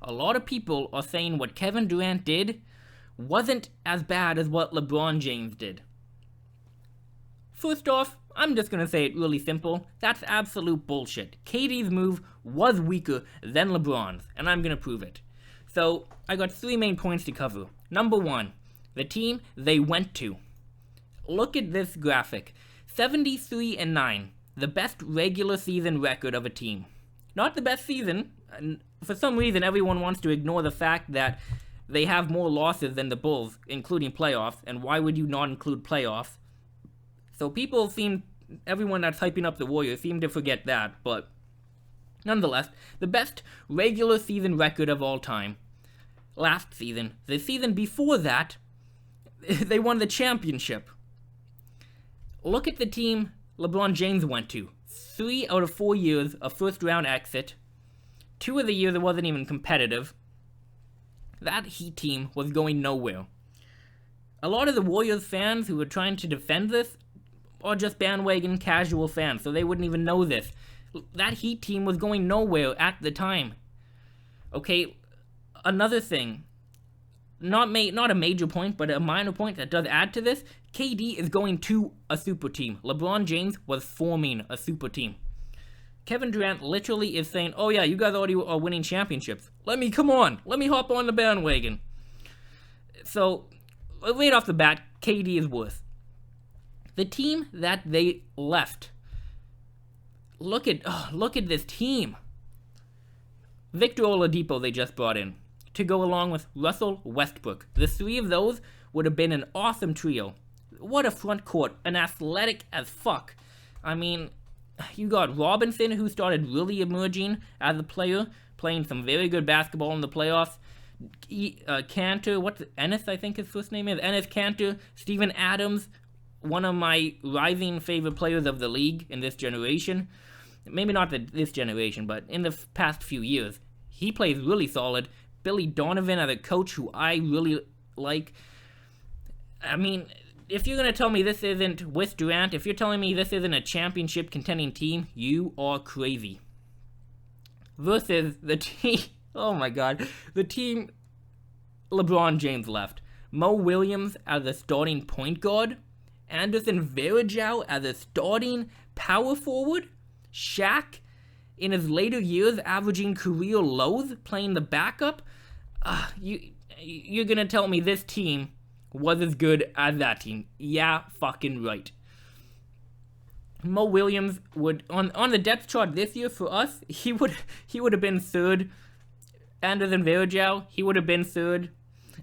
a lot of people are saying what Kevin Durant did wasn't as bad as what LeBron James did. First off, I'm just gonna say it really simple. That's absolute bullshit. KD's move was weaker than LeBron's, and I'm gonna prove it. So, I got 3 main points to cover. Number 1, the team they went to. Look at this graphic. 73-9, the best regular season record of a team. Not the best season. For some reason, everyone wants to ignore the fact that they have more losses than the Bulls, including playoffs, and why would you not include playoffs? So everyone that's hyping up the Warriors seem to forget that, but nonetheless, the best regular season record of all time. Last season, the season before that, they won the championship. Look at the team LeBron James went to. 3 out of 4 years, a first round exit. 2 of the years it wasn't even competitive. That Heat team was going nowhere. A lot of the Warriors fans who were trying to defend this are just bandwagon casual fans, so they wouldn't even know this. That Heat team was going nowhere at the time. Okay, another thing, not a major point, but a minor point that does add to this, KD is going to a super team. LeBron James was forming a super team. Kevin Durant literally is saying, oh yeah, you guys already are winning championships. Let me hop on the bandwagon. So, right off the bat, KD is worse. The team that they left. Look at this team. Victor Oladipo they just brought in to go along with Russell Westbrook. The 3 of those would have been an awesome trio. What a front court, an athletic as fuck. I mean, you got Robinson, who started really emerging as a player, playing some very good basketball in the playoffs. Cantor, Ennis I think his first name is, Ennis Cantor, Steven Adams, one of my rising favorite players of the league in this generation. Maybe not this generation, but in the past few years. He plays really solid. Billy Donovan as a coach who I really like. I mean, if you're going to tell me this isn't with Durant, if you're telling me this isn't a championship contending team, you are crazy. Versus the team, oh my god, the team LeBron James left. Mo Williams as a starting point guard. Anderson Varejao as a starting power forward. Shaq, in his later years, averaging career lows, playing the backup. You're gonna tell me this team was as good as that team? Yeah, fucking right. Mo Williams would on the depth chart this year for us, he would have been third. Anderson Varejao, he would have been third.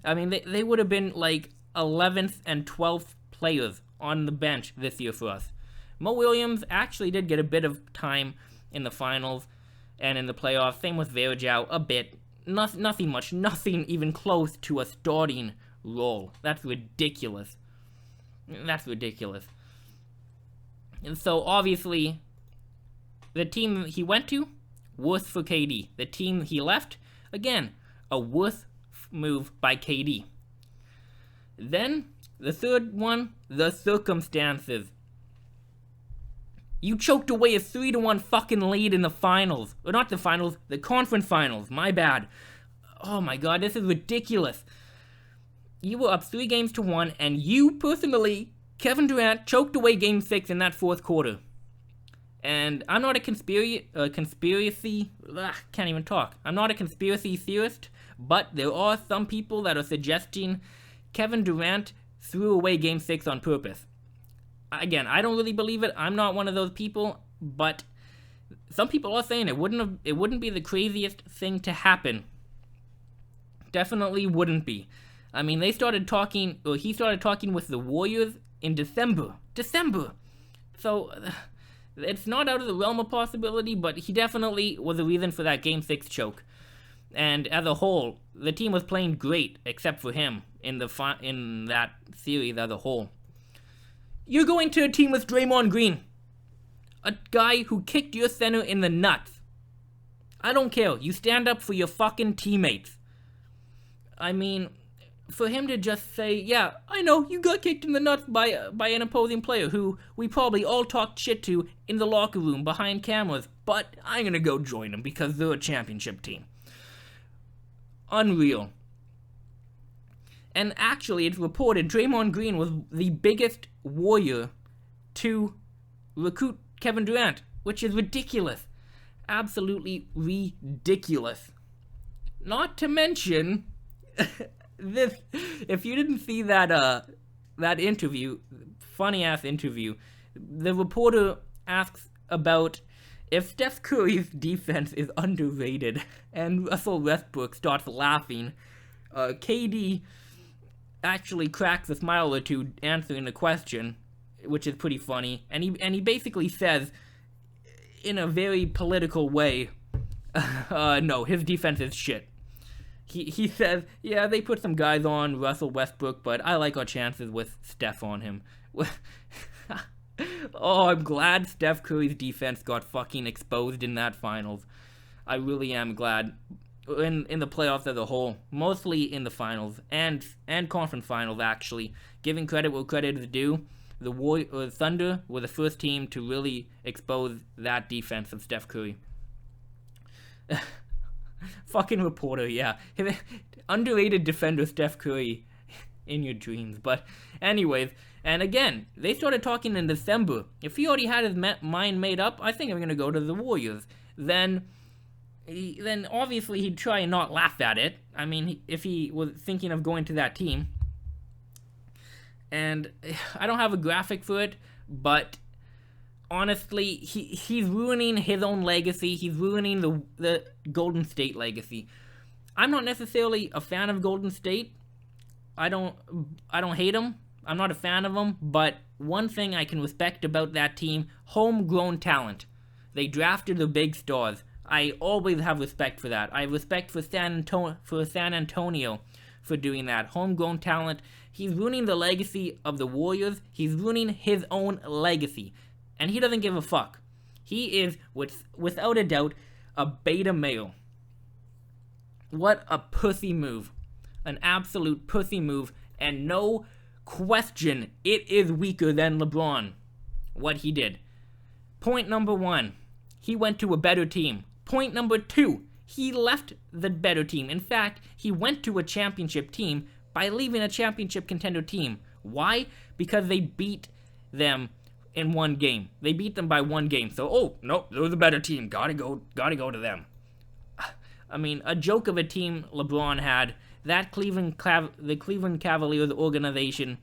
I mean, they would have been like 11th and 12th players on the bench this year for us. Mo Williams actually did get a bit of time in the finals and in the playoffs. Same with Varejao, a bit. Nothing much. Nothing even close to a starting role. That's ridiculous. That's ridiculous. And so, obviously, the team he went to, worse for KD. The team he left, again, a worse move by KD. Then, the third one, the circumstances. You choked away a 3-1 fucking lead in the finals. Or not the finals, the conference finals. My bad. Oh my god, this is ridiculous. You were up 3-1, and you personally, Kevin Durant, choked away Game 6 in that fourth quarter. And I'm not a conspiracy... can't even talk. I'm not a conspiracy theorist, but there are some people that are suggesting Kevin Durant threw away Game 6 on purpose. Again, I don't really believe it. I'm not one of those people, but some people are saying it wouldn't be the craziest thing to happen. Definitely wouldn't be. I mean, he started talking with the Warriors in December. So, it's not out of the realm of possibility, but he definitely was a reason for that Game 6 choke. And as a whole, the team was playing great, except for him, in that series as a whole. You're going to a team with Draymond Green, a guy who kicked your center in the nuts. I don't care. You stand up for your fucking teammates. I mean, for him to just say, yeah, I know, you got kicked in the nuts by an opposing player who we probably all talked shit to in the locker room behind cameras, but I'm gonna go join them because they're a championship team. Unreal. And actually, it's reported Draymond Green was the biggest warrior to recruit Kevin Durant, which is ridiculous. Absolutely ridiculous. Not to mention, this, if you didn't see that interview, funny-ass interview, the reporter asks about if Steph Curry's defense is underrated, and Russell Westbrook starts laughing. KD actually cracks a smile or two answering the question, which is pretty funny, and he basically says, in a very political way, no, his defense is shit. He says, yeah, they put some guys on Russell Westbrook, but I like our chances with Steph on him. Oh, I'm glad Steph Curry's defense got fucking exposed in that finals. I really am glad. In the playoffs as a whole, mostly in the finals and conference finals, actually. Giving credit where credit is due, the Thunder were the first team to really expose that defense of Steph Curry. Fucking reporter, yeah. Underrated defender Steph Curry in your dreams. But anyways, and again, they started talking in December. If he already had his mind made up, I think I'm going to go to the Warriors. Then obviously he'd try and not laugh at it. I mean, if he was thinking of going to that team. And I don't have a graphic for it, but honestly, he's ruining his own legacy. He's ruining the Golden State legacy. I'm not necessarily a fan of Golden State. I don't hate them. I'm not a fan of them, but one thing I can respect about that team, homegrown talent. They drafted the big stars. I always have respect for that. I have respect for San Antonio for doing that. Homegrown talent. He's ruining the legacy of the Warriors. He's ruining his own legacy. And he doesn't give a fuck. He is, without a doubt, a beta male. What a pussy move. An absolute pussy move. And no question, it is weaker than LeBron, what he did. Point number 1, he went to a better team. Point number 2, he left the better team. In fact, he went to a championship team by leaving a championship contender team. Why? Because they beat them in one game. They beat them by one game. So, oh, nope, they're the better team. Gotta go to them. I mean, a joke of a team LeBron had. That the Cleveland Cavaliers organization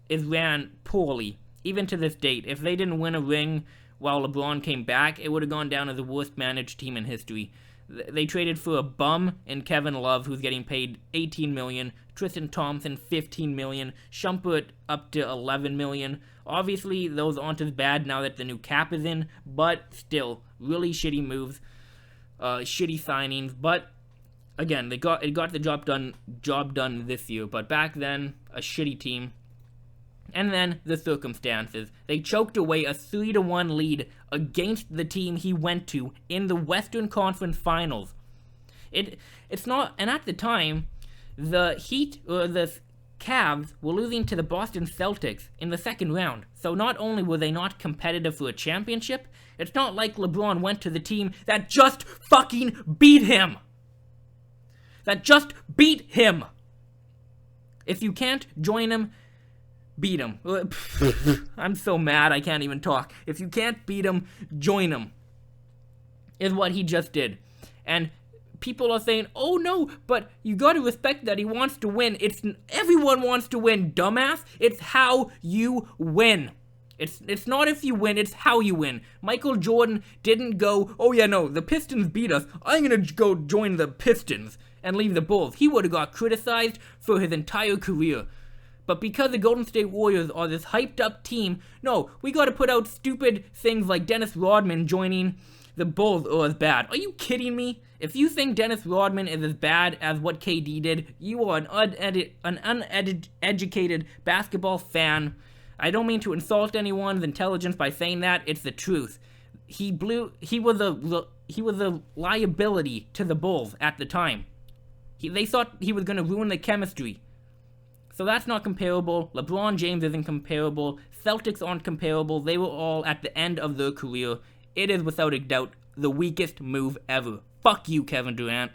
is ran poorly, even to this date. If they didn't win a ring while LeBron came back, it would have gone down as the worst managed team in history. They traded for a bum in Kevin Love, who's getting paid $18 million, Tristan Thompson $15 million, Shumpert up to $11 million. Obviously, those aren't as bad now that the new cap is in, but still, really shitty moves, shitty signings. But again, it got the job done this year. But back then, a shitty team. And then the circumstances. They choked away a 3-1 lead against the team he went to in the Western Conference Finals. It's not, and at the time, the Heat or the Cavs were losing to the Boston Celtics in the second round. So not only were they not competitive for a championship, it's not like LeBron went to the team that just fucking beat him. That just beat him. If you can't join him, beat him. I'm so mad I can't even talk. If you can't beat him, join him. Is what he just did. And people are saying, oh no, but you gotta respect that he wants to win. Everyone wants to win, dumbass. It's how you win. It's not if you win, it's how you win. Michael Jordan didn't go, oh yeah, no, the Pistons beat us. I'm gonna go join the Pistons and leave the Bulls. He would have got criticized for his entire career. But because the Golden State Warriors are this hyped up team, no, we gotta put out stupid things like Dennis Rodman joining the Bulls are as bad. Are you kidding me? If you think Dennis Rodman is as bad as what KD did, you are an uneducated basketball fan. I don't mean to insult anyone's intelligence by saying that. It's the truth. He was a liability to the Bulls at the time. They thought he was going to ruin the chemistry. So that's not comparable. LeBron James isn't comparable. Celtics aren't comparable. They were all at the end of their career. It is without a doubt the weakest move ever. Fuck you, Kevin Durant.